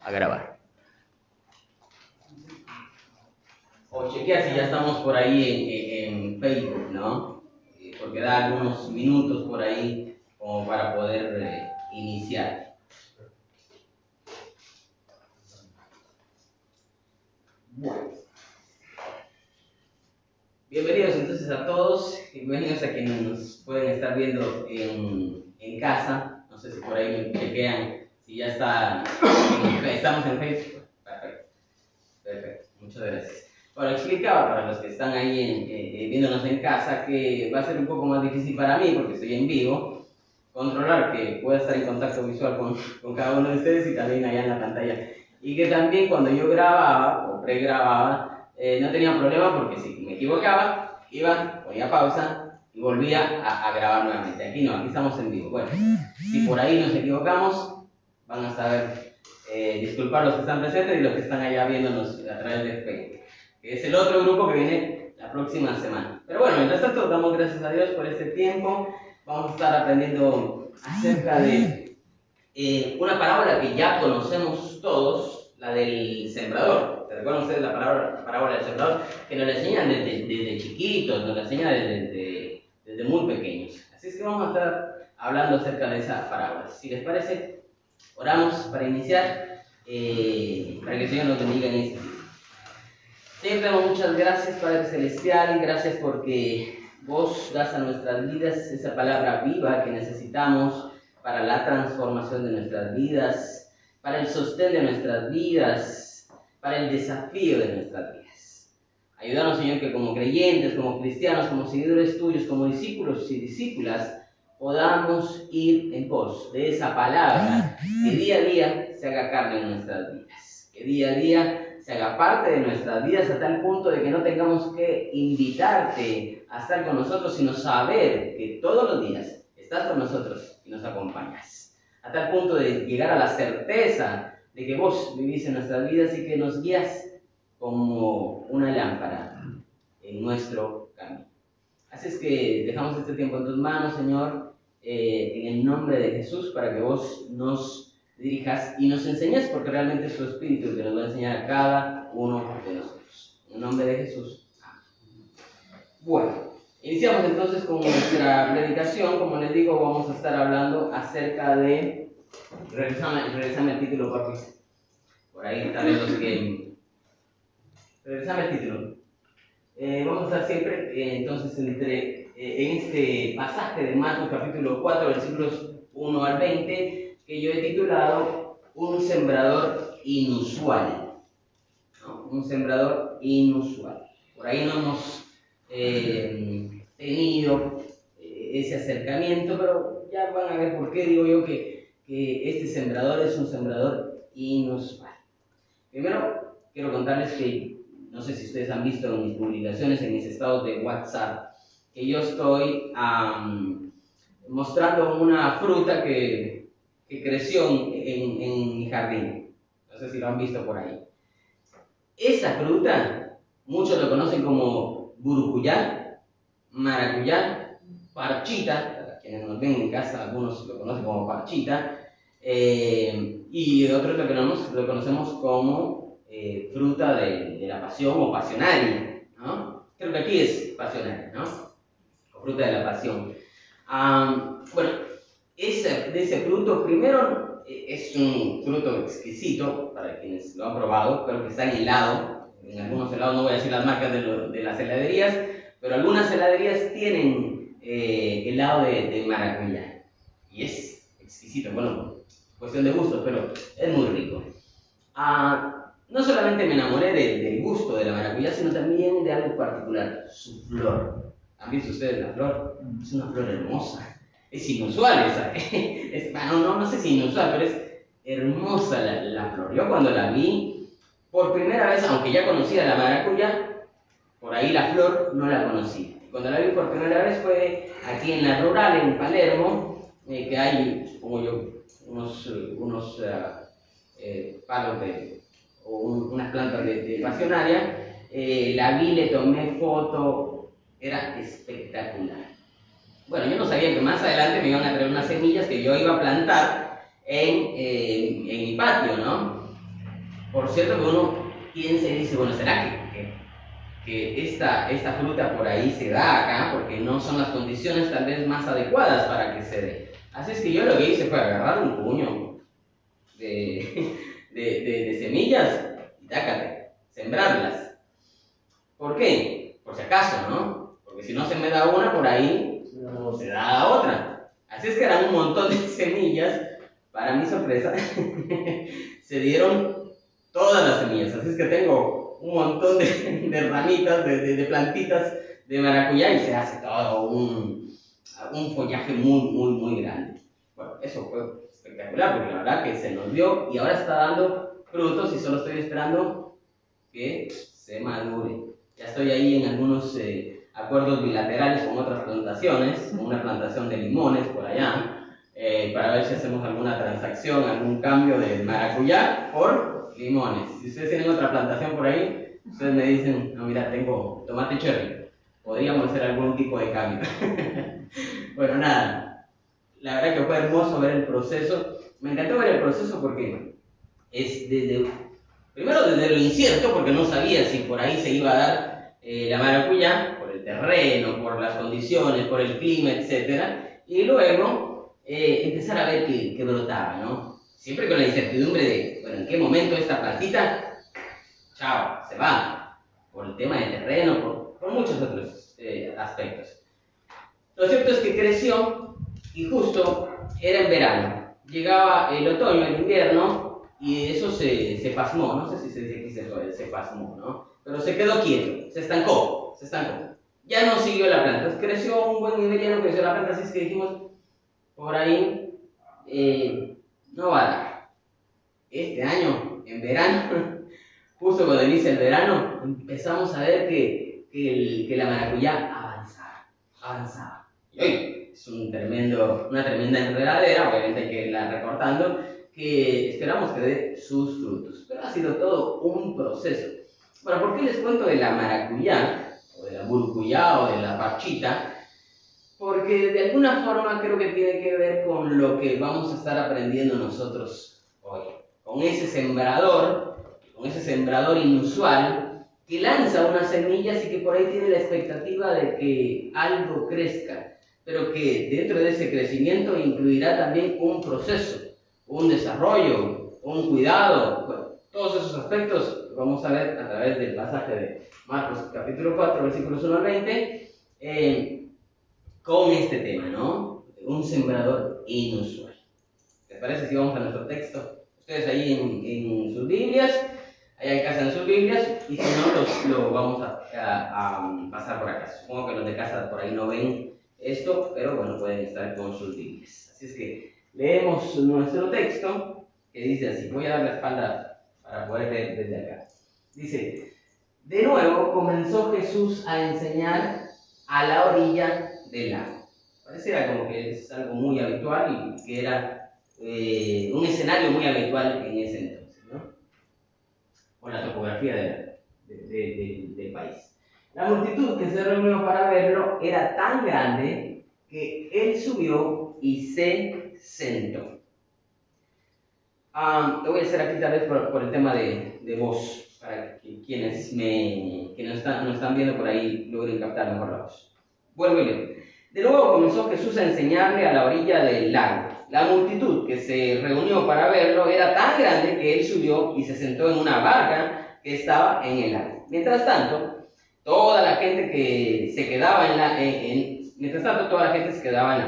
a grabar. O chequea si ya estamos por ahí en Facebook, ¿no? Porque da algunos minutos por ahí como para poder iniciar. Bueno. Bienvenidos entonces a todos, bienvenidos a quienes nos pueden estar viendo en casa. No sé si por ahí me chequean si ya estamos en Facebook. Perfecto, muchas gracias. Bueno, explicaba para los que están ahí viéndonos en casa que va a ser un poco más difícil para mí porque estoy en vivo, controlar que pueda estar en contacto visual con cada uno de ustedes y también allá en la pantalla. Y que también cuando yo grababa o pregrababa, no tenía problema porque si me equivocaba, ponía pausa y volvía a grabar nuevamente. Aquí no, aquí estamos en vivo. Bueno, si por ahí nos equivocamos, van a saber disculpar los que están presentes y los que están allá viéndonos a través de Facebook, que es el otro grupo que viene la próxima semana. Pero bueno, mientras tanto, damos gracias a Dios por este tiempo. Vamos a estar aprendiendo acerca de una parábola que ya conocemos todos, la del sembrador. ¿Se recuerdan ustedes la parábola del sembrador? Que nos la enseñan desde chiquitos, nos la enseñan desde muy pequeños. Así es que vamos a estar hablando acerca de esa parábola. Si les parece, oramos para iniciar, para que el Señor nos bendiga en este tiempo. Señor, te damos muchas gracias, Padre Celestial, gracias porque vos das a nuestras vidas esa palabra viva que necesitamos para la transformación de nuestras vidas, para el sostén de nuestras vidas, para el desafío de nuestras vidas. Ayúdanos, Señor, que como creyentes, como cristianos, como seguidores tuyos, como discípulos y discípulas, podamos ir en pos de esa palabra que día a día se haga carne en nuestras vidas, que día a día se haga parte de nuestras vidas a tal punto de que no tengamos que invitarte a estar con nosotros, sino saber que todos los días estás con nosotros y nos acompañas. A tal punto de llegar a la certeza de que vos vivís en nuestras vidas y que nos guías como una lámpara en nuestro camino. Así es que dejamos este tiempo en tus manos, Señor, en el nombre de Jesús, para que vos nos dirijas y nos enseñes, porque realmente es tu Espíritu el que nos va a enseñar a cada uno de nosotros. En el nombre de Jesús. Amén. Bueno, iniciamos entonces con nuestra predicación. Como les digo, vamos a estar hablando acerca de... Regresame el título, papi. Por ahí tal vez los que... Regresame el título. Vamos a estar siempre entonces en este pasaje de Marcos capítulo 4, versículos 1 al 20, que yo he titulado Un sembrador inusual. ¿No? Un sembrador inusual. Por ahí no hemos tenido ese acercamiento, pero ya van a ver por qué digo yo que este sembrador es un sembrador inusual. Primero, quiero contarles que no sé si ustedes han visto en mis publicaciones, en mis estados de WhatsApp, que yo estoy mostrando una fruta que creció en mi jardín. No sé si lo han visto por ahí. Esa fruta, muchos lo conocen como burucuyá, maracuyá, parchita, quienes nos ven en casa, algunos lo conocen como parchita, y otros lo conocemos como fruta de la pasión o pasionaria, ¿no? Creo que aquí es pasionaria, ¿no? O fruta de la pasión. Bueno, de ese fruto, primero es un fruto exquisito para quienes lo han probado, pero que está en helado. En algunos helados, no voy a decir las marcas de las heladerías, pero algunas heladerías tienen helado de maracuyá. Y es exquisito, bueno, cuestión de gusto, pero es muy rico. No solamente me enamoré del gusto de la maracuyá, sino también de algo particular, su flor. ¿Han visto ustedes la flor? Es una flor hermosa. Es inusual esa. No sé si inusual, pero es hermosa la flor. Yo cuando la vi por primera vez, aunque ya conocía la maracuyá, por ahí la flor no la conocía. Cuando la vi por primera vez fue aquí en la rural, en Palermo, que hay, supongo yo, unos palos o unas plantas de pasionaria. La vi, le tomé foto, era espectacular. Bueno, yo no sabía que más adelante me iban a traer unas semillas que yo iba a plantar en mi patio, ¿no? Por cierto que uno piensa y dice, bueno, ¿será que esta fruta por ahí se da acá? Porque no son las condiciones tal vez más adecuadas para que se dé. Así es que yo lo que hice fue agarrar un puño de, de semillas y tácate, sembrarlas. ¿Por qué? Por si acaso, ¿no? Porque si no se me da una por ahí, no se da otra. Así es que eran un montón de semillas. Para mi sorpresa, se dieron todas las semillas. Así es que tengo un montón de ramitas, de plantitas de maracuyá y se hace todo un follaje muy grande. Bueno, eso fue espectacular porque la verdad que se nos dio y ahora está dando frutos y solo estoy esperando que se madure. Ya estoy ahí en algunos acuerdos bilaterales con otras plantaciones, con una plantación de limones por allá, para ver si hacemos alguna transacción, algún cambio de maracuyá por limones. Si ustedes tienen otra plantación por ahí, ustedes me dicen, no, mira, tengo tomate cherry, podríamos hacer algún tipo de cambio. Bueno, nada, la verdad que fue hermoso ver el proceso. Me encantó ver el proceso porque es primero desde lo incierto, porque no sabía si por ahí se iba a dar la maracuyá, por el terreno, por las condiciones, por el clima, etc. Y luego empezar a ver que brotaba, ¿no? Siempre con la incertidumbre de, bueno, ¿en qué momento esta plantita, chao, se va? Por el tema de terreno, por muchos otros aspectos. Lo cierto es que creció y justo era en verano. Llegaba el otoño, el invierno, y eso se pasmó, no sé si se dice aquí se pasmó, ¿no? Pero se quedó quieto, se estancó. Ya no siguió la planta, creció un buen nivel, ya no creció la planta, así es que dijimos, por ahí, no va a dar. Este año, en verano, justo cuando inicia el verano, empezamos a ver que la maracuyá avanzaba. Y hoy es una tremenda enredadera, obviamente hay que irla recortando, que esperamos que dé sus frutos. Pero ha sido todo un proceso. Bueno, ¿por qué les cuento de la maracuyá, o de la burucuyá, o de la parchita? Porque de alguna forma creo que tiene que ver con lo que vamos a estar aprendiendo nosotros hoy. Con ese sembrador inusual que lanza unas semillas y que por ahí tiene la expectativa de que algo crezca, pero que dentro de ese crecimiento incluirá también un proceso, un desarrollo, un cuidado. Bueno, todos esos aspectos vamos a ver a través del pasaje de Marcos capítulo 4, versículos 1 al 20, con este tema, ¿no? Un sembrador inusual. ¿Les parece si vamos a nuestro texto? Ustedes ahí en sus Biblias, allá en casa en sus Biblias, y si no, lo vamos a pasar por acá. Supongo que los de casa por ahí no ven esto, pero bueno, pueden estar con sus Biblias. Así es que leemos nuestro texto, que dice así. Voy a dar la espalda para poder leer desde acá. Dice, de nuevo comenzó Jesús a enseñar a la orilla del lago. Pareciera como que es algo muy habitual y que era un escenario muy habitual en ese entonces, ¿no? Con la topografía del país. La multitud que se reunió para verlo era tan grande que él subió y se sentó. Te voy a hacer aquí tal vez por el tema de voz, para que quienes no están viendo por ahí logren captar mejor la voz. Vuelvo y leo. De nuevo comenzó Jesús a enseñarle a la orilla del lago. La multitud que se reunió para verlo era tan grande que él subió y se sentó en una barca que estaba en el lago. Mientras tanto, toda la gente se quedaba en la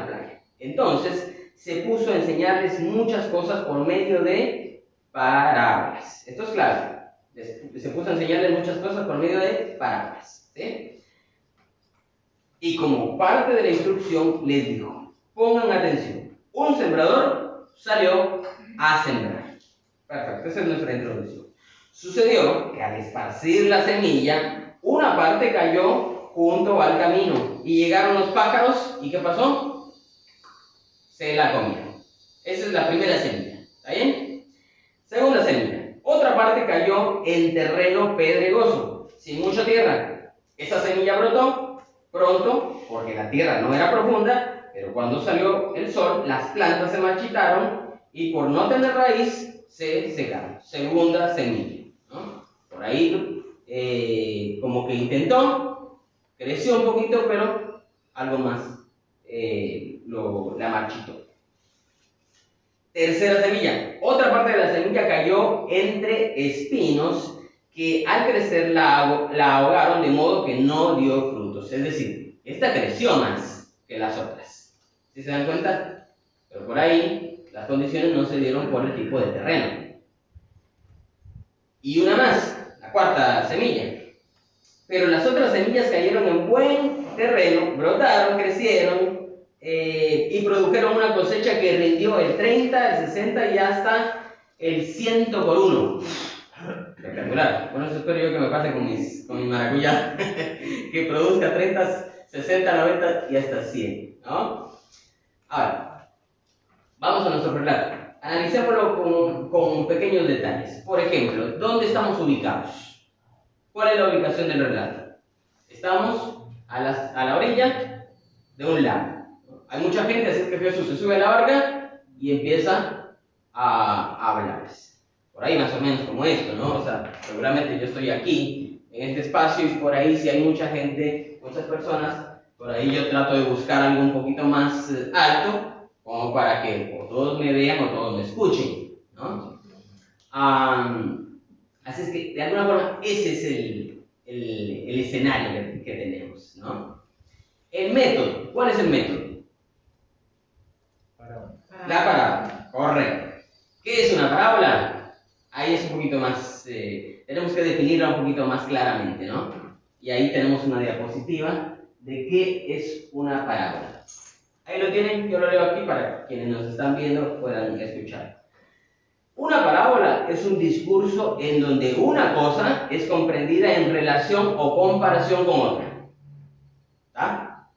playa. Entonces se puso a enseñarles muchas cosas por medio de parábolas. Esto es clave. Se puso a enseñarles muchas cosas por medio de parábolas, ¿sí? Y como parte de la instrucción les dijo, pongan atención, un sembrador salió a sembrar. Perfecto, esa es nuestra introducción. Sucedió que al esparcir la semilla, una parte cayó junto al camino y llegaron los pájaros, ¿y qué pasó? Se la comieron. Esa es la primera semilla, ¿está bien? Segunda semilla, otra parte cayó en terreno pedregoso, sin mucha tierra. Esa semilla brotó pronto, porque la tierra no era profunda, pero cuando salió el sol, las plantas se marchitaron y por no tener raíz, se secaron. Segunda semilla, ¿no? Por ahí, como que intentó, creció un poquito, pero algo más la marchitó. Tercera semilla. Otra parte de la semilla cayó entre espinos que al crecer la ahogaron de modo que no dio frutos. Es decir, esta creció más que las otras. ¿Sí se dan cuenta? Pero por ahí las condiciones no se dieron por el tipo de terreno. Y una más, la cuarta semilla. Pero las otras semillas cayeron en buen terreno, brotaron, crecieron y produjeron una cosecha que rindió el 30, el 60 y hasta el 100 por 1. Espectacular. Bueno, eso espero yo que me pase con mi maracuyá, que produzca 30, 60, 90 y hasta 100, ¿no? Ahora, vamos a nuestro relato. Analicémoslo con pequeños detalles. Por ejemplo, ¿dónde estamos ubicados? ¿Cuál es la ubicación del relato? Estamos a la orilla de un lago. Hay mucha gente, así que Jesús se sube a la barca y empieza a hablarles. Por ahí más o menos como esto, ¿no? O sea, seguramente yo estoy aquí, en este espacio, y por ahí si hay mucha gente, muchas personas, por ahí yo trato de buscar algo un poquito más alto, como para que o todos me vean o todos me escuchen, ¿no? Así es que, de alguna forma, ese es el escenario que tenemos, ¿no? El método. ¿Cuál es el método? La parábola. Correcto. ¿Qué es una parábola? Ahí es un poquito más... tenemos que definirla un poquito más claramente, ¿no? Y ahí tenemos una diapositiva de qué es una parábola. Ahí lo tienen, yo lo leo aquí para quienes nos están viendo puedan escuchar. Una parábola es un discurso en donde una cosa es comprendida en relación o comparación con otra. ¿Tá?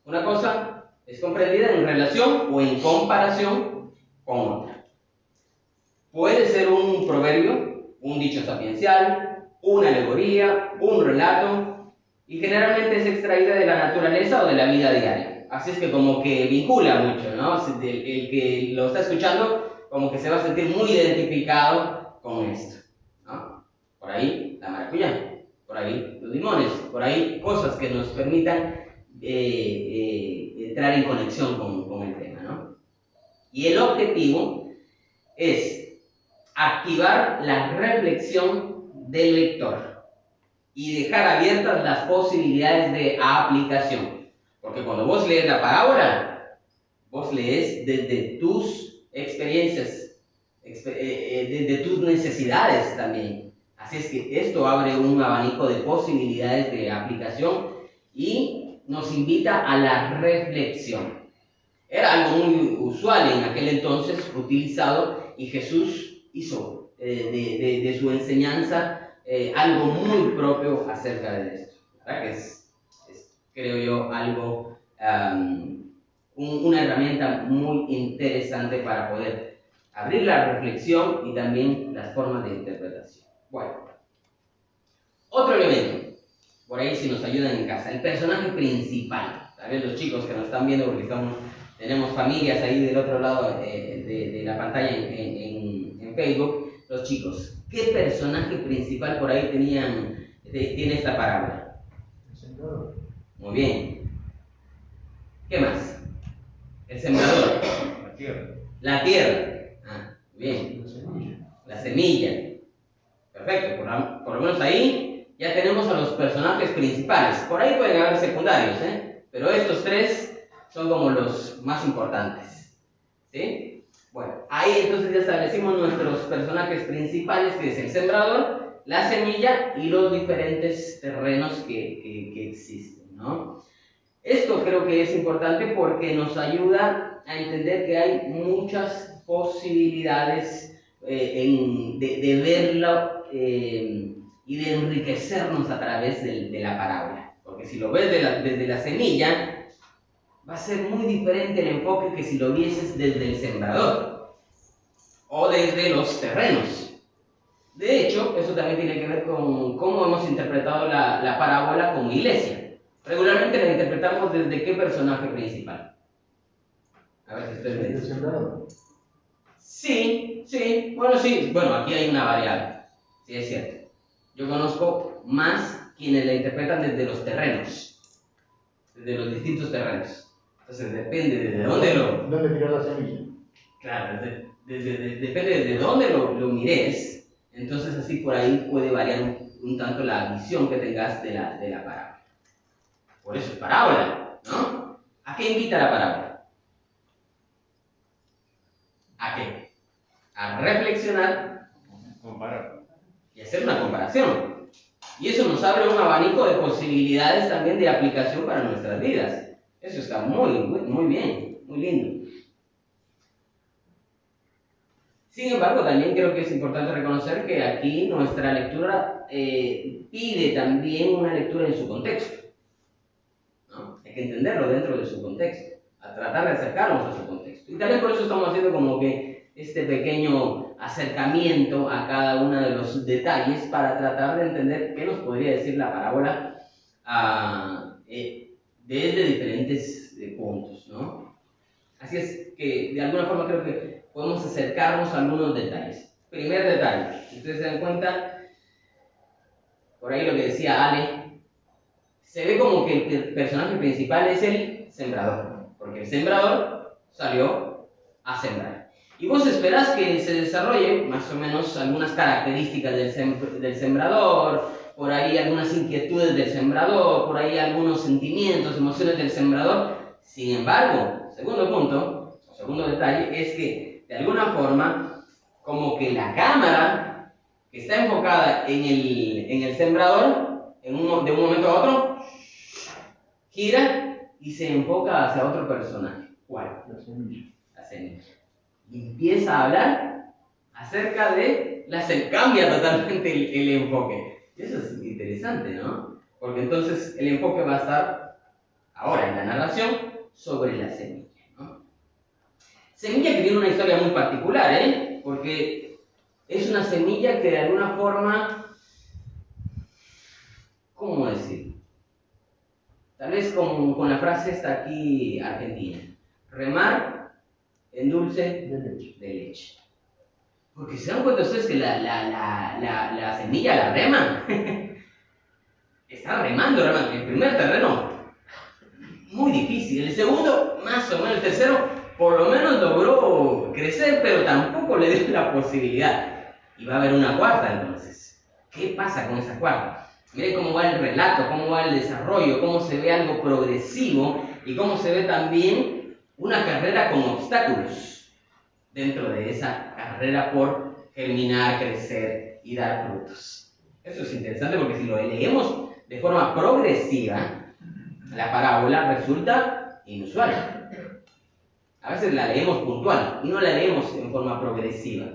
Una cosa es comprendida en relación o en comparación con otra. Puede ser un proverbio, un dicho sapiencial, una alegoría, un relato, y generalmente es extraída de la naturaleza o de la vida diaria. Así es que como que vincula mucho, ¿no? El que lo está escuchando como que se va a sentir muy identificado con esto, ¿no? Por ahí la maracuyá, por ahí los limones, por ahí cosas que nos permitan entrar en conexión con el tema, ¿no? Y el objetivo es activar la reflexión del lector y dejar abiertas las posibilidades de aplicación. Porque cuando vos lees la parábola, vos lees desde tus experiencias, desde tus necesidades también. Así es que esto abre un abanico de posibilidades de aplicación y nos invita a la reflexión. Era algo muy usual en aquel entonces, utilizado, y Jesús hizo de su enseñanza algo muy propio acerca de esto. ¿Verdad? Que es, creo yo, algo, una herramienta muy interesante para poder abrir la reflexión y también las formas de interpretación. Bueno, otro elemento, por ahí si nos ayudan en casa, el personaje principal. Tal vez los chicos que nos están viendo, porque tenemos familias ahí del otro lado de la pantalla en Facebook, los chicos, ¿qué personaje principal por ahí tiene esta parábola? El sembrador. Muy bien. ¿Qué más? El sembrador. La tierra. La tierra. Ah, bien. La semilla. La semilla. Perfecto. Por lo menos ahí ya tenemos a los personajes principales. Por ahí pueden haber secundarios, pero estos tres son como los más importantes. ¿Sí? Bueno, ahí entonces ya establecimos nuestros personajes principales, que es el sembrador, la semilla y los diferentes terrenos que existen, ¿no? Esto creo que es importante porque nos ayuda a entender que hay muchas posibilidades de verlo y de enriquecernos a través de la parábola. Porque si lo ves desde la semilla, va a ser muy diferente el enfoque que si lo vieses desde el sembrador o desde los terrenos. De hecho, eso también tiene que ver con cómo hemos interpretado la parábola como iglesia. Regularmente la interpretamos desde qué personaje principal. A ver si ustedes me dicen. El sembrador. Sí, bueno, sí, bueno, aquí hay una variable, sí es cierto. Yo conozco más quienes la interpretan desde los terrenos, desde los distintos terrenos. Entonces depende desde dónde lo... ¿Dónde tirar la semilla? Claro, depende de dónde lo mires, entonces así por ahí puede variar un tanto la visión que tengas de la parábola. Por eso es parábola, ¿no? ¿A qué invita la parábola? ¿A qué? A reflexionar Comparar. y hacer una comparación. Y eso nos abre un abanico de posibilidades también de aplicación para nuestras vidas. Eso está muy bien, muy lindo. Sin embargo, también creo que es importante reconocer que aquí nuestra lectura pide también una lectura en su contexto, ¿no? Hay que entenderlo dentro de su contexto, a tratar de acercarnos a su contexto. Y también por eso estamos haciendo como que este pequeño acercamiento a cada uno de los detalles para tratar de entender qué nos podría decir la parábola desde diferentes puntos, ¿no? Así es que de alguna forma creo que podemos acercarnos a algunos detalles. Primer detalle, si ustedes se dan cuenta, por ahí lo que decía Ale, se ve como que el personaje principal es el sembrador, porque el sembrador salió a sembrar. Y vos esperás que se desarrolle más o menos algunas características del sembrador, por ahí algunas inquietudes del sembrador, por ahí algunos sentimientos, emociones del sembrador. Sin embargo, segundo punto, o segundo detalle, es que de alguna forma, como que la cámara que está enfocada en el sembrador, de un momento a otro, gira y se enfoca hacia otro personaje. ¿Cuál? La semilla. La semilla. Y empieza a hablar acerca de cambia totalmente el enfoque. Y eso es interesante, ¿no? Porque entonces el enfoque va a estar ahora en la narración sobre la semilla, ¿no? Semilla que tiene una historia muy particular, porque es una semilla que de alguna forma, ¿cómo decir? Tal vez con la frase esta aquí argentina, remar en dulce de leche. Porque se dan cuenta ustedes que la semilla la rema. Está remando. El primer terreno, muy difícil. El segundo, más o menos. El tercero, por lo menos logró crecer, pero tampoco le dio la posibilidad. Y va a haber una cuarta entonces. ¿Qué pasa con esa cuarta? Miren cómo va el relato, cómo va el desarrollo, cómo se ve algo progresivo y cómo se ve también una carrera con obstáculos dentro de esa carrera por germinar, crecer y dar frutos. Eso es interesante porque si lo leemos de forma progresiva, la parábola resulta inusual. A veces la leemos puntual y no la leemos en forma progresiva,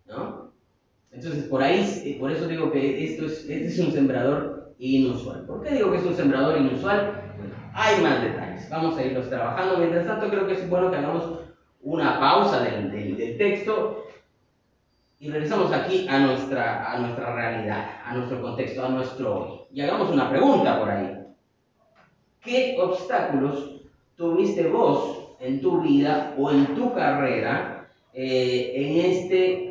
¿no? Entonces, por eso digo que este es un sembrador inusual. ¿Por qué digo que es un sembrador inusual? Bueno, hay más detalles. Vamos a irlos trabajando. Mientras tanto, creo que es bueno que hagamos una pausa del texto y regresamos aquí a nuestra realidad, a nuestro contexto, a nuestro hoy. Y hagamos una pregunta por ahí. ¿Qué obstáculos tuviste vos en tu vida o en tu carrera en este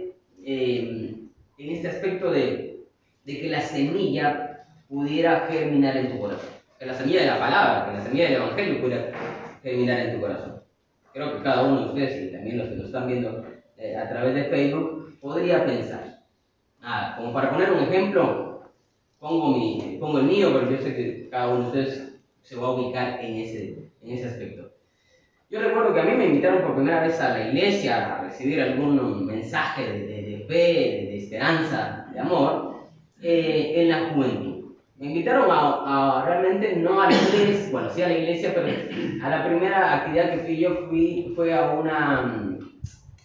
aspecto de que la semilla pudiera germinar en tu corazón? Que la semilla de la palabra, que la semilla del evangelio pudiera germinar en tu corazón. Creo que cada uno de ustedes, y también los que nos están viendo a través de Facebook, podría pensar. Como para poner un ejemplo, pongo el mío, pero yo sé que cada uno de ustedes se va a ubicar en ese aspecto. Yo recuerdo que a mí me invitaron por primera vez a la iglesia a recibir algún mensaje de fe, de esperanza, de amor, en la juventud. Me invitaron a realmente no a la iglesia, bueno, sí a la iglesia, pero a la primera actividad que fue a una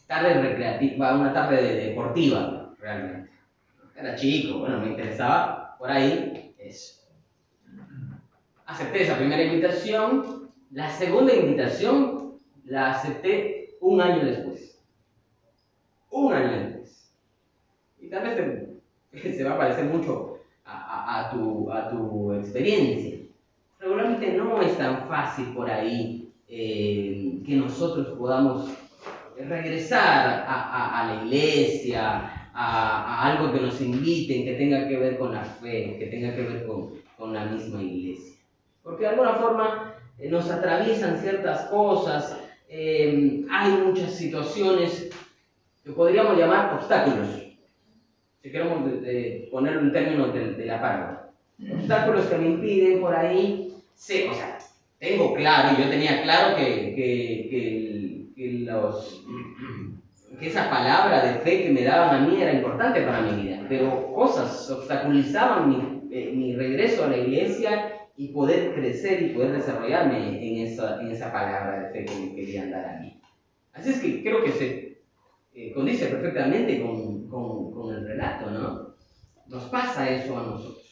tarde recreativa, a una tarde deportiva, realmente. Era chico, bueno, me interesaba por ahí eso. Acepté esa primera invitación. La segunda invitación la acepté un año después. Un año después. Y tal vez se va a parecer mucho a tu experiencia. Regularmente no es tan fácil por ahí que nosotros podamos regresar a la iglesia, a algo que nos inviten, que tenga que ver con la fe, que tenga que ver con la misma iglesia. Porque de alguna forma nos atraviesan ciertas cosas, hay muchas situaciones que podríamos llamar obstáculos, si queremos ponerlo en términos de la parábola. Obstáculos que me impiden por ahí, o sea, tengo claro, yo tenía claro que esa palabra de fe que me daban a mí era importante para mi vida, pero cosas obstaculizaban mi regreso a la iglesia y poder crecer y poder desarrollarme en esa palabra de fe que me querían dar a mí. Así es que creo que se condice perfectamente con el relato, ¿no? Nos pasa eso a nosotros.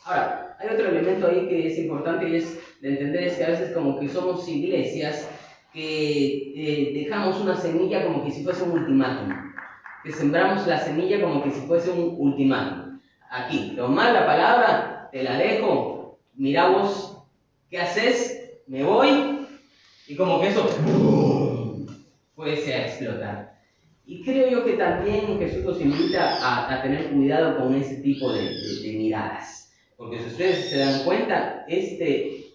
Ahora, hay otro elemento ahí que es importante y es de entender, es que a veces como que somos iglesias que dejamos una semilla como que si fuese un ultimátum, que sembramos la semilla como que si fuese un ultimátum. Aquí, tomar la palabra, te la dejo, mira vos, ¿qué haces? Me voy, y como que eso fuese a explotar. Y creo yo que también Jesús nos invita a tener cuidado con ese tipo de miradas. Porque si ustedes se dan cuenta, este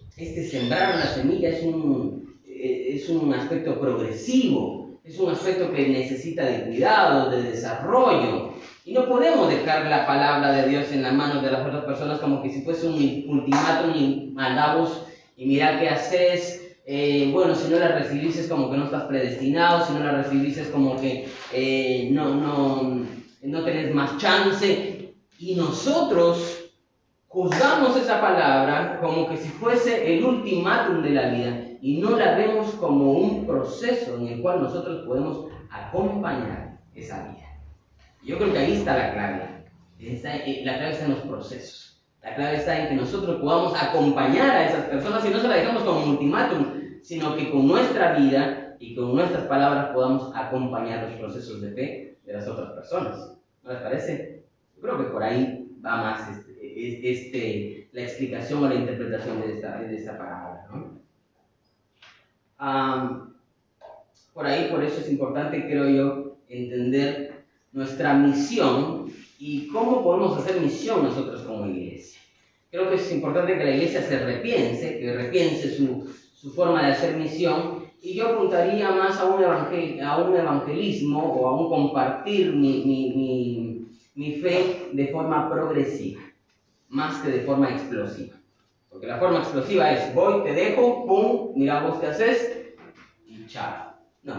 sembrar una semilla es un aspecto progresivo, es un aspecto que necesita de cuidado, de desarrollo. Y no podemos dejar la palabra de Dios en las manos de las otras personas como que si fuese un ultimátum y mandamos y mira qué haces. Bueno, si no la recibís es como que no estás predestinado, si no la recibís es como que no tenés más chance. Y nosotros juzgamos esa palabra como que si fuese el ultimátum de la vida y no la vemos como un proceso en el cual nosotros podemos acompañar esa vida. Yo creo que ahí está la clave. La clave está en los procesos. La clave está en que nosotros podamos acompañar a esas personas y no se la dejamos como un ultimátum, sino que con nuestra vida y con nuestras palabras podamos acompañar los procesos de fe de las otras personas. ¿No les parece? Yo creo que por ahí va más la explicación o la interpretación de esta parábola, ¿no? Por eso es importante, creo yo, entender nuestra misión y cómo podemos hacer misión nosotros como iglesia. Creo que es importante que la iglesia se repiense su forma de hacer misión, y yo apuntaría más a un evangelismo o a un compartir mi fe de forma progresiva, más que de forma explosiva. Porque la forma explosiva es voy, te dejo, pum, mira vos qué haces y chao. No,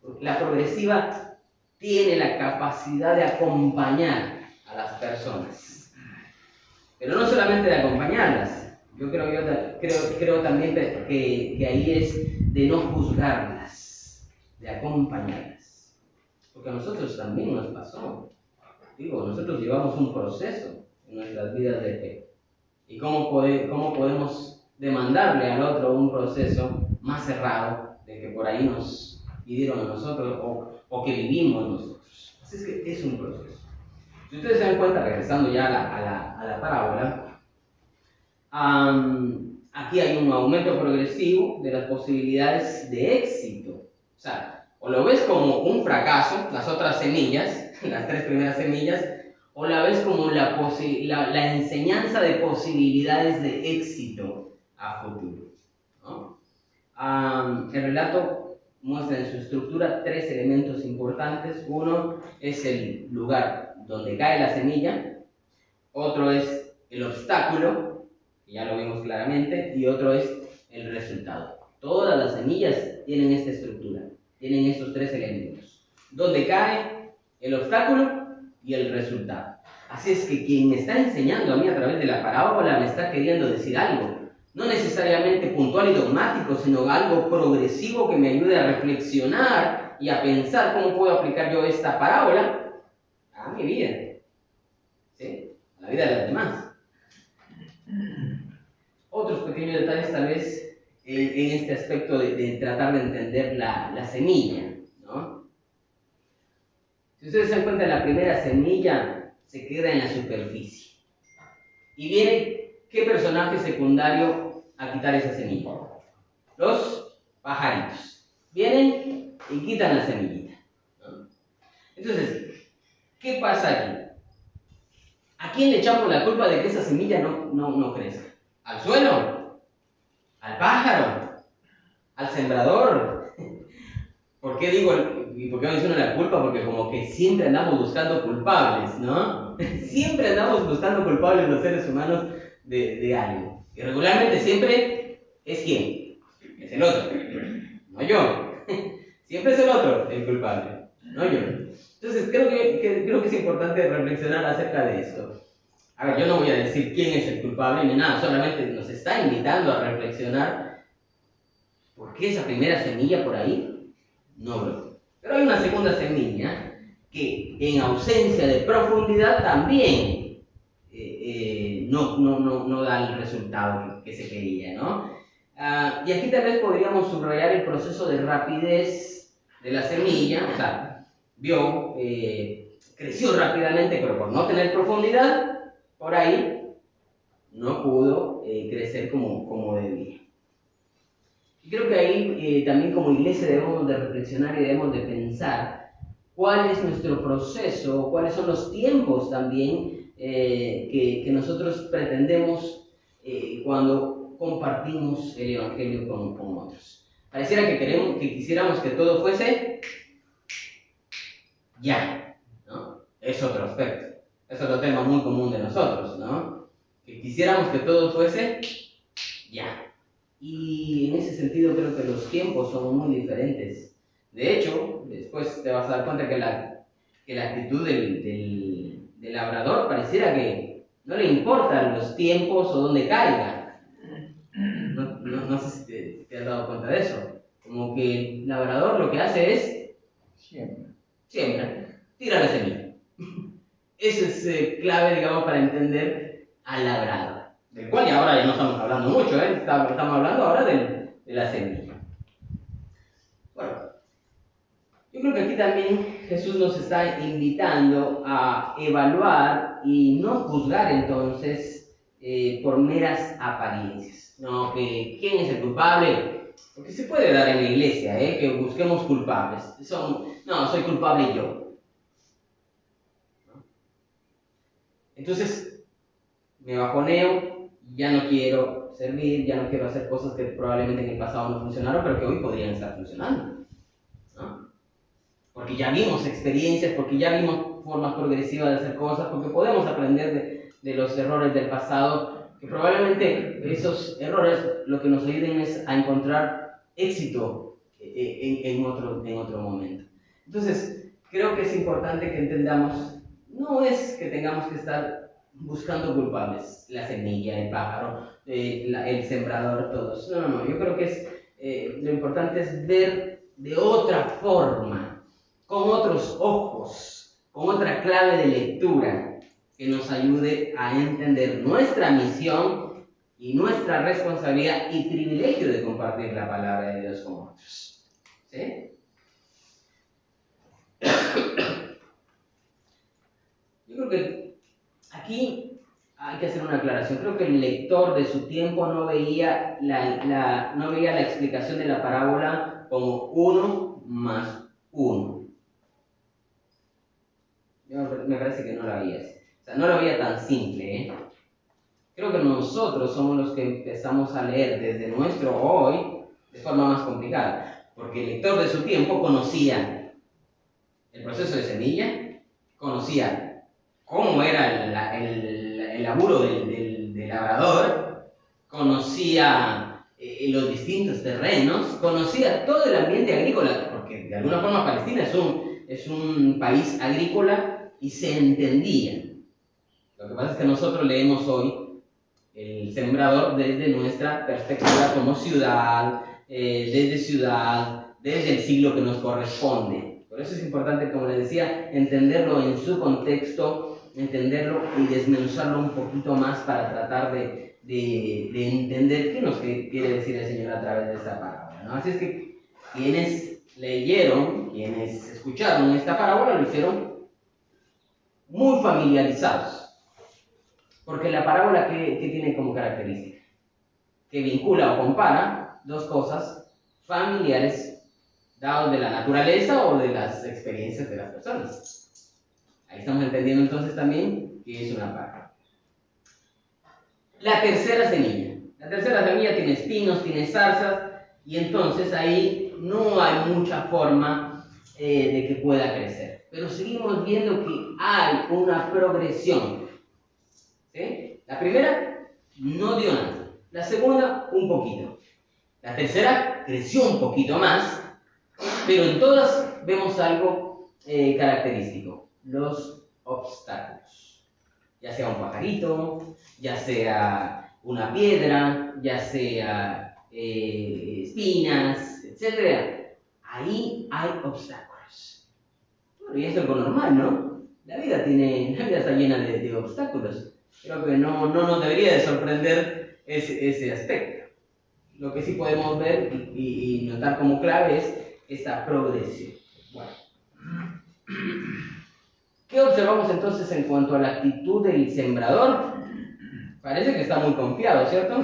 porque la progresiva tiene la capacidad de acompañar a las personas. Pero no solamente de acompañarlas, yo creo también que ahí es de no juzgarlas, de acompañarlas. Porque a nosotros también nos pasó. Nosotros llevamos un proceso en nuestras vidas de fe. ¿Y cómo podemos demandarle al otro un proceso más cerrado de que por ahí nos pidieron a nosotros o que vivimos nosotros? Así es que es un proceso. Si ustedes se dan cuenta, regresando ya a la parábola, aquí hay un aumento progresivo de las posibilidades de éxito. O sea, o lo ves como un fracaso, las otras semillas, las 3 primeras semillas, o la ves como la enseñanza de posibilidades de éxito a futuro, ¿no? El relato muestra en su estructura 3 elementos importantes. Uno es el lugar donde cae la semilla, otro es el obstáculo, que ya lo vimos claramente, y otro es el resultado. Todas las semillas tienen esta estructura, tienen estos 3 elementos: donde cae, el obstáculo y el resultado. Así es que quien me está enseñando a mí a través de la parábola me está queriendo decir algo, no necesariamente puntual y dogmático, sino algo progresivo que me ayude a reflexionar y a pensar cómo puedo aplicar yo esta parábola a mi vida, ¿sí? A la vida de los demás. Otros pequeños detalles tal vez en este aspecto de tratar de entender la semilla, ¿no? Si ustedes se dan cuenta, la primera semilla se queda en la superficie. Y viene, ¿qué personaje secundario a quitar esa semilla? Los pajaritos. Vienen y quitan la semillita, ¿no? Entonces, ¿qué pasa aquí? ¿A quién le echamos la culpa de que esa semilla no crezca? ¿Al suelo? ¿Al pájaro? ¿Al sembrador? ¿Por qué digo, y por qué menciono la culpa? Porque como que siempre andamos buscando culpables, ¿no? Siempre andamos buscando culpables los seres humanos de algo. Y regularmente siempre es quién, es el otro, no yo. Siempre es el otro el culpable, no yo. Entonces creo que es importante reflexionar acerca de esto. A ver, yo no voy a decir quién es el culpable ni nada, solamente nos está invitando a reflexionar por qué esa primera semilla por ahí no brotó. Pero hay una segunda semilla que en ausencia de profundidad también no da el resultado que se quería, ¿no? Y aquí tal vez podríamos subrayar el proceso de rapidez de la semilla, o sea, creció rápidamente, pero por no tener profundidad, por ahí no pudo crecer como debía. Y creo que ahí también como iglesia debemos de reflexionar y debemos de pensar cuál es nuestro proceso, cuáles son los tiempos también que nosotros pretendemos cuando compartimos el Evangelio con otros. Pareciera que quisiéramos que todo fuese ya, ¿no? Es otro aspecto, es otro tema muy común de nosotros, ¿no? Que quisiéramos que todo fuese ya. Y en ese sentido creo que los tiempos son muy diferentes. De hecho, después te vas a dar cuenta que la actitud del labrador pareciera que no le importan los tiempos o dónde caiga. No sé si te has dado cuenta de eso. Como que el labrador lo que hace es siembra, tira la semilla. Eso es clave, digamos, para entender al labrador, del cual ahora ya no estamos hablando mucho, estamos hablando ahora de la semilla. Bueno, yo creo que aquí también Jesús nos está invitando a evaluar y no juzgar entonces por meras apariencias. No, que quién es el culpable, porque se puede dar en la iglesia, que busquemos culpables. No, soy culpable yo. Entonces, me bajoneo, ya no quiero servir, ya no quiero hacer cosas que probablemente en el pasado no funcionaron, pero que hoy podrían estar funcionando, ¿no? Porque ya vimos experiencias, porque ya vimos formas progresivas de hacer cosas, porque podemos aprender de los errores del pasado, que probablemente esos errores lo que nos ayuden es a encontrar éxito en otro momento. Entonces, creo que es importante que entendamos, no es que tengamos que estar buscando culpables, la semilla, el pájaro, el sembrador, todos. No, yo creo que lo importante es ver de otra forma, con otros ojos, con otra clave de lectura que nos ayude a entender nuestra misión y nuestra responsabilidad y privilegio de compartir la palabra de Dios con otros. ¿Sí? Yo creo que aquí hay que hacer una aclaración. Creo que el lector de su tiempo no veía la explicación de la parábola como 1 más 1. Me parece que no la veía así. O sea, no la veía tan simple, Creo que nosotros somos los que empezamos a leer desde nuestro hoy de forma más complicada. Porque el lector de su tiempo conocía el proceso de semilla, conocía cómo era el laburo del labrador, conocía los distintos terrenos, conocía todo el ambiente agrícola, porque de alguna forma Palestina es un país agrícola y se entendía. Lo que pasa es que nosotros leemos hoy el sembrador desde nuestra perspectiva como ciudad, desde el siglo que nos corresponde. Por eso es importante, como les decía, entenderlo en su contexto, entenderlo y desmenuzarlo un poquito más para tratar de entender qué nos quiere decir el Señor a través de esta parábola, ¿no? Así es que quienes leyeron, quienes escucharon esta parábola, lo hicieron muy familiarizados. Porque la parábola que tiene como característica, que vincula o compara dos cosas familiares dados de la naturaleza o de las experiencias de las personas. Ahí estamos entendiendo entonces también que es una paja. La tercera semilla. La tercera semilla tiene espinos, tiene zarzas, y entonces ahí no hay mucha forma de que pueda crecer. Pero seguimos viendo que hay una progresión. ¿Sí? La primera no dio nada. La segunda, un poquito. La tercera creció un poquito más, pero en todas vemos algo característico: los obstáculos. Ya sea un pajarito, ya sea una piedra, ya sea espinas, etc. Ahí hay obstáculos. Bueno, y eso es algo normal, ¿no? La vida está llena de obstáculos. Creo que no nos debería de sorprender ese aspecto. Lo que sí podemos ver y notar como clave es esta progresión. Bueno. ¿Qué observamos entonces en cuanto a la actitud del sembrador? Parece que está muy confiado, ¿cierto?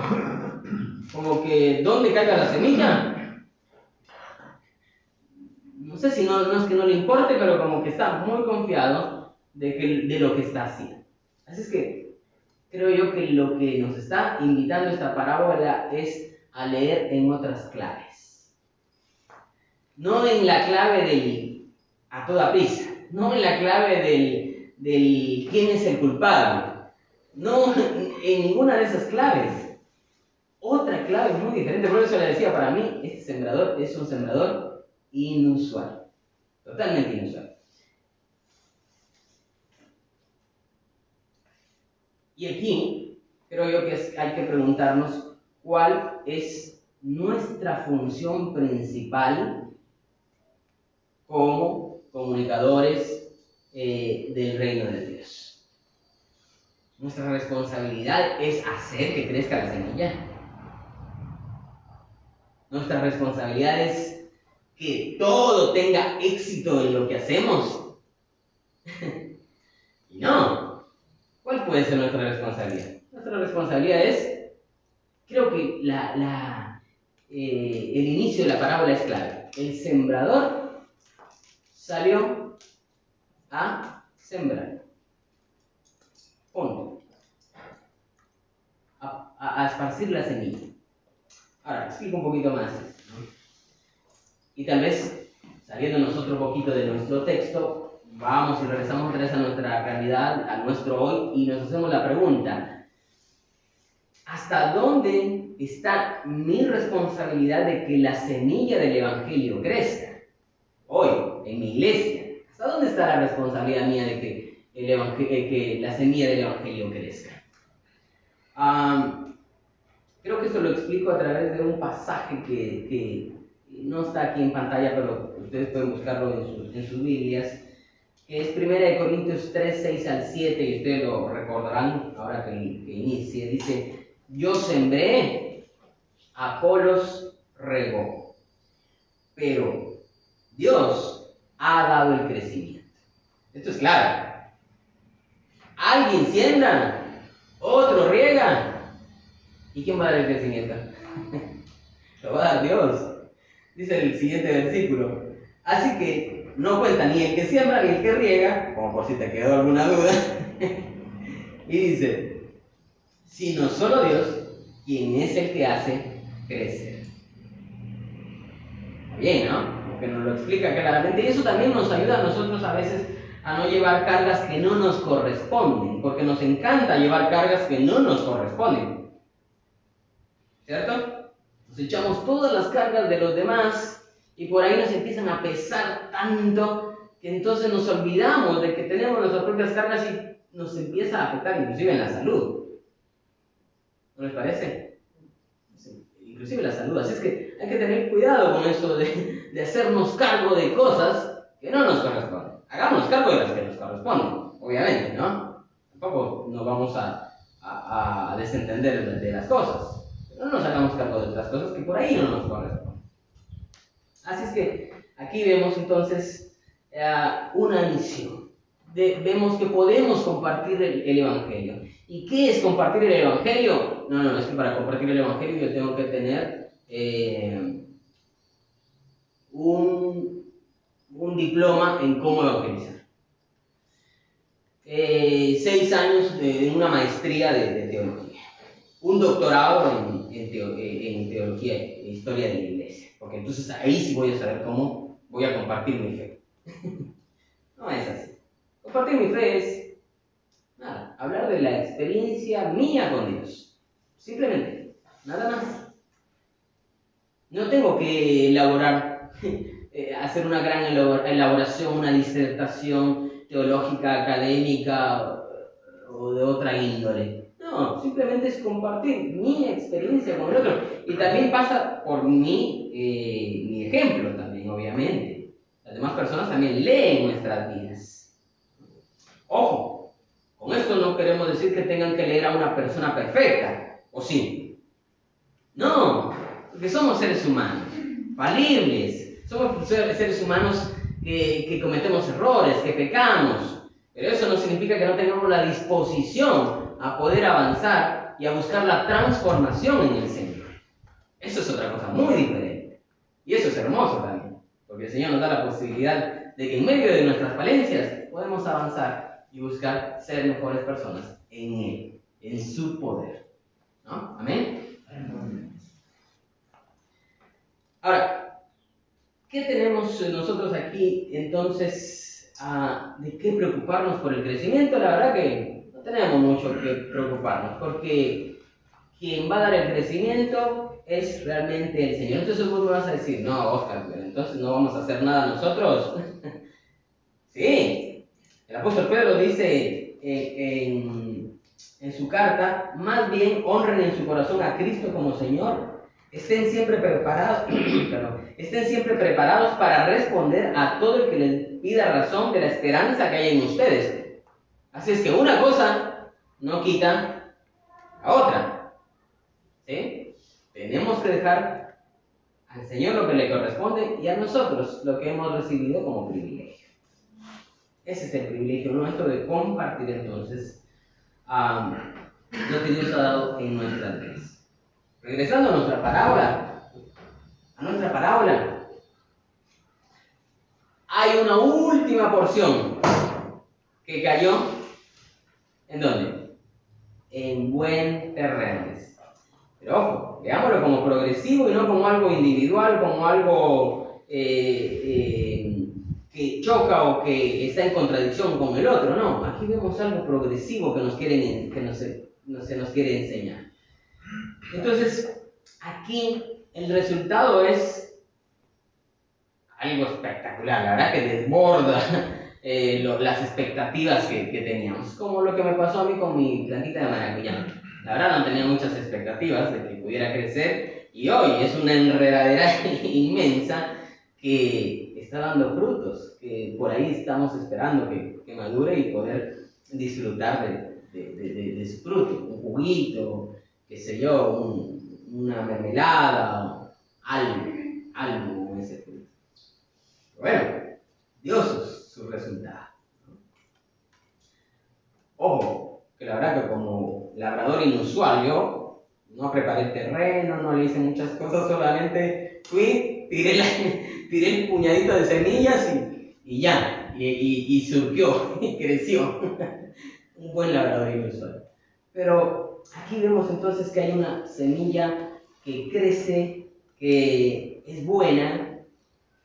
Como que, ¿dónde caiga la semilla? No sé si no es que no le importe, pero como que está muy confiado de lo que está haciendo. Así es que creo yo que lo que nos está invitando esta parábola es a leer en otras claves. No en la clave del a toda prisa, no en la clave del quién es el culpable, no en ninguna de esas claves. Otra clave muy diferente. Por eso le decía, para mí este sembrador es un sembrador inusual, totalmente inusual. Y aquí creo yo que hay que preguntarnos cuál es nuestra función principal como comunicadores del reino de Dios. Nuestra responsabilidad es hacer que crezca la semilla. Nuestra responsabilidad es que todo tenga éxito en lo que hacemos. Y no. ¿Cuál puede ser nuestra responsabilidad? Nuestra responsabilidad es, creo que el inicio de la parábola es clave. El sembrador salió a sembrar. Punto. A esparcir la semilla. Ahora, explico un poquito más. Y tal vez, saliendo nosotros un poquito de nuestro texto, vamos y regresamos otra vez a nuestra realidad, a nuestro hoy, y nos hacemos la pregunta: ¿hasta dónde está mi responsabilidad de que la semilla del Evangelio crezca? Hoy, en mi iglesia, ¿hasta dónde está la responsabilidad mía de que la semilla del Evangelio crezca? Creo que esto lo explico a través de un pasaje que no está aquí en pantalla, pero ustedes pueden buscarlo en sus Biblias, que es 1 Corintios 3, 6 al 7, y ustedes lo recordarán ahora que inicie. Dice: yo sembré, Apolos regó, pero Dios ha dado el crecimiento. Esto es claro. Alguien siembra, otro riega. ¿Y quién va a dar el crecimiento? Lo va a dar Dios. Dice el siguiente versículo: así que no cuenta ni el que siembra ni el que riega, como por si te quedó alguna duda. Y dice: sino solo Dios, quien es el que hace crecer. Bien, ¿no? Porque nos lo explica claramente. Y eso también nos ayuda a nosotros a veces a no llevar cargas que no nos corresponden, porque nos encanta llevar cargas que no nos corresponden. ¿Cierto? Nos echamos todas las cargas de los demás y por ahí nos empiezan a pesar tanto que entonces nos olvidamos de que tenemos nuestras propias cargas y nos empieza a afectar inclusive en la salud. ¿No les parece? Sí, inclusive la salud. Así es que hay que tener cuidado con eso de hacernos cargo de cosas que no nos corresponden. Hagámonos cargo de las que nos corresponden, obviamente, ¿no? Tampoco nos vamos a desentender de las cosas. No nos hagamos cargo de otras cosas que por ahí no nos corresponden. Así es que aquí vemos entonces una misión. Vemos que podemos compartir el Evangelio. ¿Y qué es compartir el Evangelio? No, es que para compartir el Evangelio yo tengo que tener un diploma en cómo evangelizar. 6 años en una maestría de teología. Un doctorado en teología e historia de la iglesia. Porque entonces ahí sí voy a saber cómo voy a compartir mi fe. No es así. Compartir mi fe es, nada, hablar de la experiencia mía con Dios. Simplemente, nada más. No tengo que elaborar, hacer una gran elaboración, una disertación teológica, académica o de otra índole. No, simplemente es compartir mi experiencia con el otro. Y también pasa por mi ejemplo también, obviamente. Las demás personas también leen nuestras vidas. Ojo, con esto no queremos decir que tengan que leer a una persona perfecta, ¿o sí? No, porque somos seres humanos, falibles. Somos seres humanos que cometemos errores, que pecamos. Pero eso no significa que no tengamos la disposición a poder avanzar y a buscar la transformación en el Señor. Eso es otra cosa muy diferente. Y eso es hermoso también. Porque el Señor nos da la posibilidad de que en medio de nuestras falencias podemos avanzar y buscar ser mejores personas en Él, en su poder. ¿No? ¿Amén? Ahora, ¿qué tenemos nosotros aquí entonces de qué preocuparnos por el crecimiento? La verdad que no tenemos mucho que preocuparnos, porque quien va a dar el crecimiento es realmente el Señor. Entonces vos me vas a decir, no, Oscar, pero entonces no vamos a hacer nada nosotros. Sí, el apóstol Pedro dice en su carta, más bien honren en su corazón a Cristo como Señor. Estén siempre preparados, estén siempre preparados para responder a todo el que les pida razón de la esperanza que hay en ustedes. Así es que una cosa no quita a otra. ¿Sí? Tenemos que dejar al Señor lo que le corresponde y a nosotros lo que hemos recibido como privilegio. Ese es el privilegio nuestro de compartir entonces lo que Dios ha dado en nuestras vidas. Regresando a nuestra parábola, hay una última porción que cayó, ¿en dónde? En buen terreno. Pero ojo, veámoslo como progresivo y no como algo individual, como algo que choca o que está en contradicción con el otro. No, aquí vemos algo progresivo que se nos quiere enseñar. Entonces, aquí el resultado es algo espectacular, la verdad que desborda las expectativas que teníamos, como lo que me pasó a mí con mi plantita de maracuyá. La verdad no tenía muchas expectativas de que pudiera crecer y hoy es una enredadera inmensa que está dando frutos, que por ahí estamos esperando que madure y poder disfrutar de su fruto, un juguito, qué sé yo, una mermelada, algo en ese fruto. Bueno, Dios su resultado. Ojo, que la verdad que como labrador inusual yo no preparé el terreno, no le hice muchas cosas, solamente fui, tiré el puñadito de semillas y ya, y surgió, y creció. Un buen labrador inusual. Pero aquí vemos entonces que hay una semilla que crece, que es buena,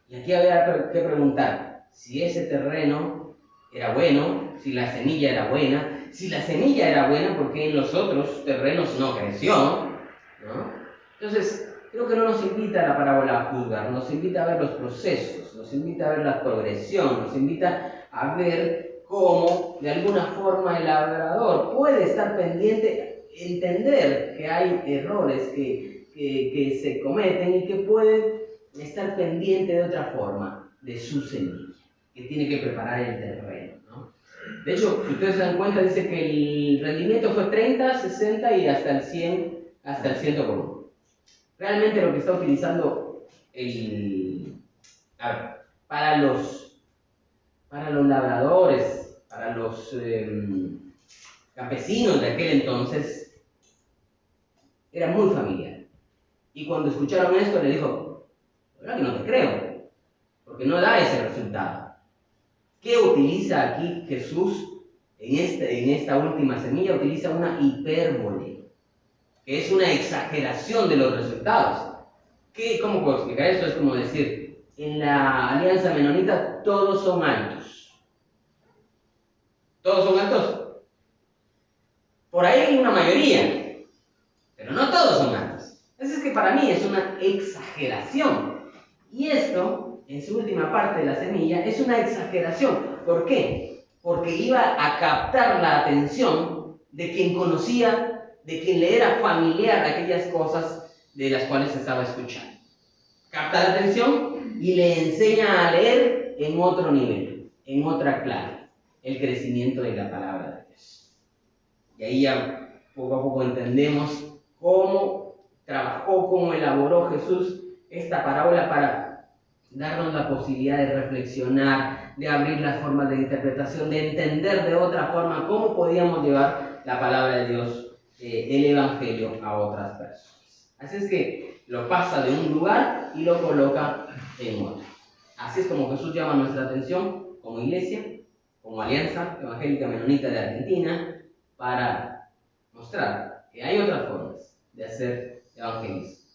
y aquí había que preguntar si ese terreno era bueno, si la semilla era buena. Si la semilla era buena, ¿por qué en los otros terrenos no creció? ¿No? Entonces, creo que no nos invita la parábola a juzgar, nos invita a ver los procesos, nos invita a ver la progresión, nos invita a ver cómo de alguna forma el labrador puede estar pendiente, entender que hay errores que se cometen y que puede estar pendiente de otra forma de su semilla, que tiene que preparar el terreno, ¿no? De hecho, si ustedes se dan cuenta, dice que el rendimiento fue 30, 60 y hasta el 100 por 1. Realmente lo que está utilizando para los labradores, para los campesinos de aquel entonces, era muy familiar. Y cuando escucharon esto, le dijo, ¿verdad que no te creo? porque no da ese resultado. ¿Qué utiliza aquí Jesús en esta última semilla? Utiliza una hipérbole, que es una exageración de los resultados. ¿Cómo puedo explicar esto? Es como decir, en la alianza menonita todos son altos. ¿Todos son altos? Por ahí hay una mayoría, pero no todos son altos. Eso es que para mí es una exageración. Y esto, en su última parte de la semilla, es una exageración. ¿Por qué? Porque iba a captar la atención de quien conocía, de quien le era familiar aquellas cosas de las cuales se estaba escuchando. Capta la atención y le enseña a leer en otro nivel, en otra clave, el crecimiento de la palabra de Dios. Y ahí ya poco a poco entendemos cómo trabajó, cómo elaboró Jesús esta parábola para darnos la posibilidad de reflexionar, de abrir las formas de interpretación, de entender de otra forma cómo podíamos llevar la palabra de Dios, el Evangelio, a otras personas. Así es que lo pasa de un lugar y lo coloca en otro. Así es como Jesús llama nuestra atención como iglesia, como Alianza Evangélica Menonita de Argentina, para mostrar que hay otras formas de hacer evangelismo,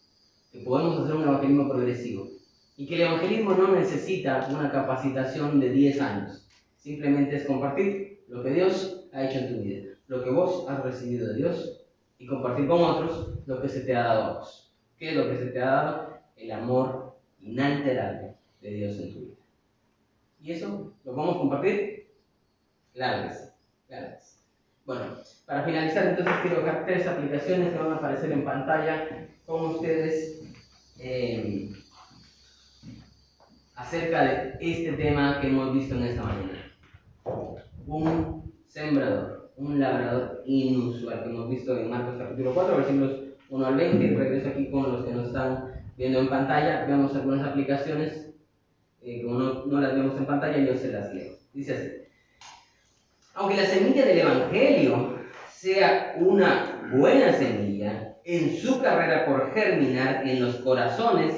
que podemos hacer un evangelismo progresivo y que el evangelismo no necesita una capacitación de 10 años, simplemente es compartir lo que Dios ha hecho en tu vida, lo que vos has recibido de Dios, y compartir con otros lo que se te ha dado a vos. ¿Qué es lo que se te ha dado? El amor inalterable de Dios en tu vida. ¿Y eso lo podemos compartir? Claro que sí, claro que sí. Bueno, para finalizar entonces quiero dejar 3 aplicaciones que van a aparecer en pantalla con ustedes acerca de este tema que hemos visto en esta mañana. Un sembrador, un labrador inusual, que hemos visto en Marcos capítulo 4, versículos 1 al 20. Y regreso aquí con los que nos están viendo en pantalla. Veamos algunas aplicaciones, como no las vemos en pantalla, yo se las leo. Dice así: aunque la semilla del Evangelio sea una buena semilla, en su carrera por germinar en los corazones,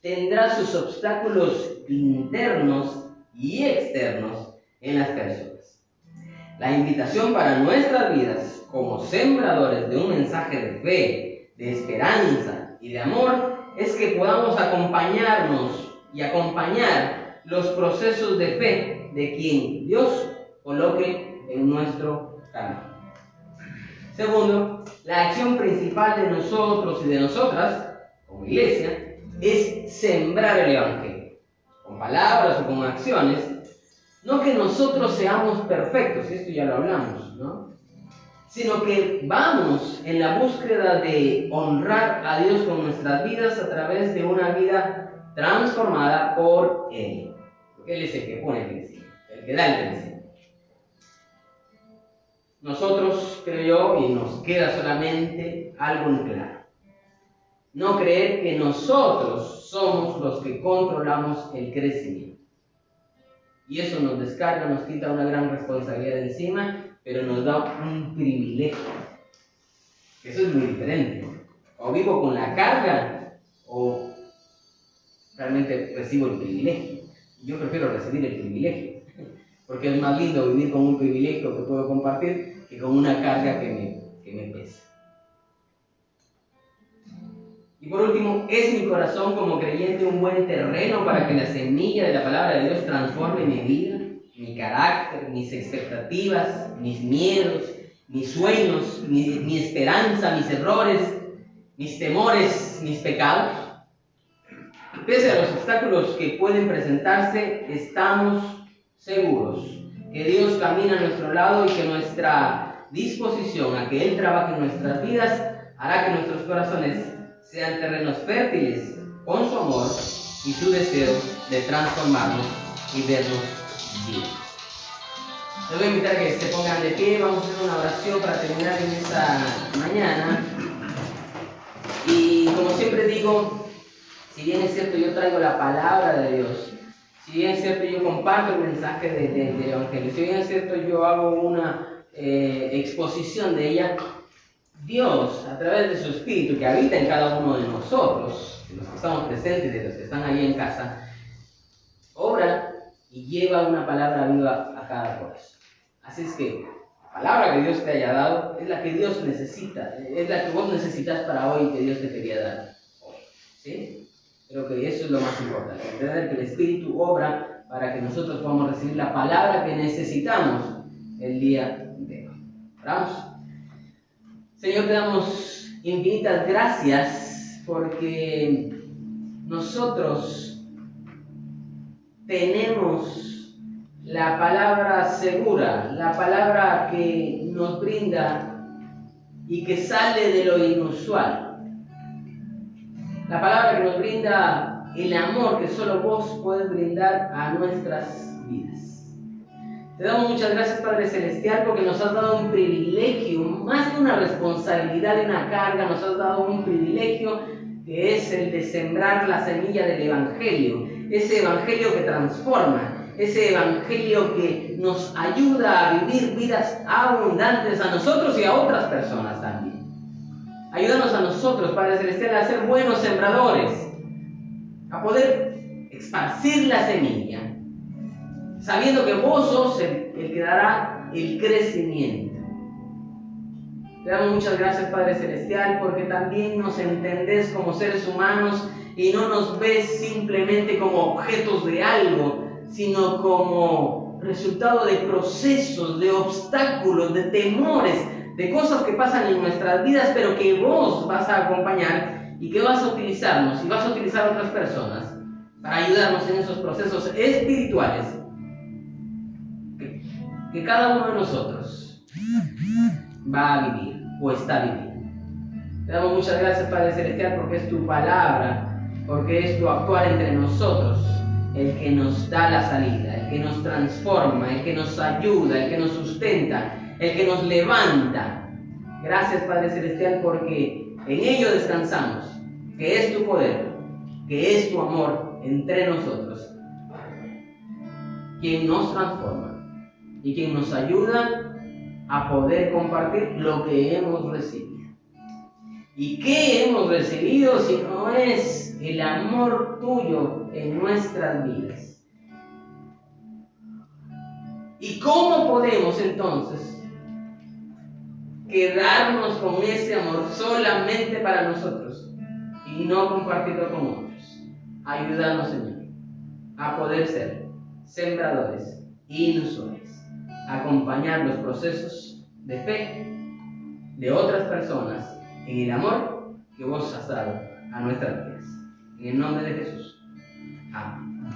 tendrá sus obstáculos internos y externos en las personas. La invitación para nuestras vidas como sembradores de un mensaje de fe, de esperanza y de amor es que podamos acompañarnos y acompañar los procesos de fe de quien Dios coloque en nuestro camino. Segundo, la acción principal de nosotros y de nosotras, como iglesia, es sembrar el Evangelio, con palabras o con acciones. No que nosotros seamos perfectos, esto ya lo hablamos, ¿no? Sino que vamos en la búsqueda de honrar a Dios con nuestras vidas a través de una vida transformada por Él. Porque Él es el que pone el crecimiento, el que da el crecimiento. Nosotros, creo yo, y nos queda solamente algo en claro: no creer que nosotros somos los que controlamos el crecimiento. Y eso nos descarga, nos quita una gran responsabilidad de encima, pero nos da un privilegio. Eso es muy diferente. O vivo con la carga, o realmente recibo el privilegio. Yo prefiero recibir el privilegio, porque es más lindo vivir con un privilegio que puedo compartir que con una carga que me pesa. Y por último, ¿es mi corazón como creyente un buen terreno para que la semilla de la palabra de Dios transforme mi vida, mi carácter, mis expectativas, mis miedos, mis sueños, mi esperanza, mis errores, mis temores, mis pecados? Pese a los obstáculos que pueden presentarse, estamos seguros que Dios camina a nuestro lado y que nuestra disposición a que Él trabaje en nuestras vidas hará que nuestros corazones sean terrenos fértiles con su amor y su deseo de transformarnos y vernos bien. Les voy a invitar a que se pongan de pie. Vamos a hacer una oración para terminar en esta mañana. Y como siempre digo, si bien es cierto yo traigo la palabra de Dios, si bien es cierto yo comparto el mensaje del Evangelio, si bien es cierto yo hago una exposición de ella, Dios, a través de su Espíritu que habita en cada uno de nosotros, de los que estamos presentes y de los que están ahí en casa, y lleva una palabra viva a cada corazón. Así es que la palabra que Dios te haya dado es la que Dios necesita, es la que vos necesitas para hoy que Dios te quería dar hoy. ¿Sí? Creo que eso es lo más importante, entender que el Espíritu obra para que nosotros podamos recibir la palabra que necesitamos el día de hoy. Oramos. Señor, te damos infinitas gracias porque nosotros tenemos la palabra segura, la palabra que nos brinda y que sale de lo inusual. La palabra que nos brinda el amor que solo vos podés brindar a nuestras vidas. Te damos muchas gracias, Padre Celestial, porque nos has dado un privilegio, más que una responsabilidad y una carga, nos has dado un privilegio que es el de sembrar la semilla del Evangelio, ese Evangelio que transforma, ese Evangelio que nos ayuda a vivir vidas abundantes a nosotros y a otras personas también. Ayúdanos a nosotros, Padre Celestial, a ser buenos sembradores, a poder esparcir la semilla, sabiendo que vos sos el que dará el crecimiento. Te damos muchas gracias, Padre Celestial, porque también nos entendés como seres humanos y no nos ves simplemente como objetos de algo, sino como resultado de procesos, de obstáculos, de temores, de cosas que pasan en nuestras vidas, pero que vos vas a acompañar y que vas a utilizarnos y vas a utilizar a otras personas para ayudarnos en esos procesos espirituales que cada uno de nosotros va a vivir o está viviendo. Te damos muchas gracias, Padre Celestial, porque es tu palabra, porque es tu actuar entre nosotros el que nos da la salida, el que nos transforma, el que nos ayuda, el que nos sustenta, el que nos levanta. Gracias, Padre Celestial, porque en ello descansamos, que es tu poder, que es tu amor entre nosotros, quien nos transforma y quien nos ayuda a poder compartir lo que hemos recibido. ¿Y qué hemos recibido si no es el amor tuyo en nuestras vidas? ¿Y cómo podemos entonces quedarnos con ese amor solamente para nosotros y no compartirlo con otros? Ayúdanos, Señor, a poder ser sembradores inusuales, acompañar los procesos de fe de otras personas en el amor que vos has dado a nuestras vidas. En el nombre de Jesús. Amén.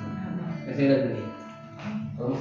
Que el Señor les bendiga. Podemos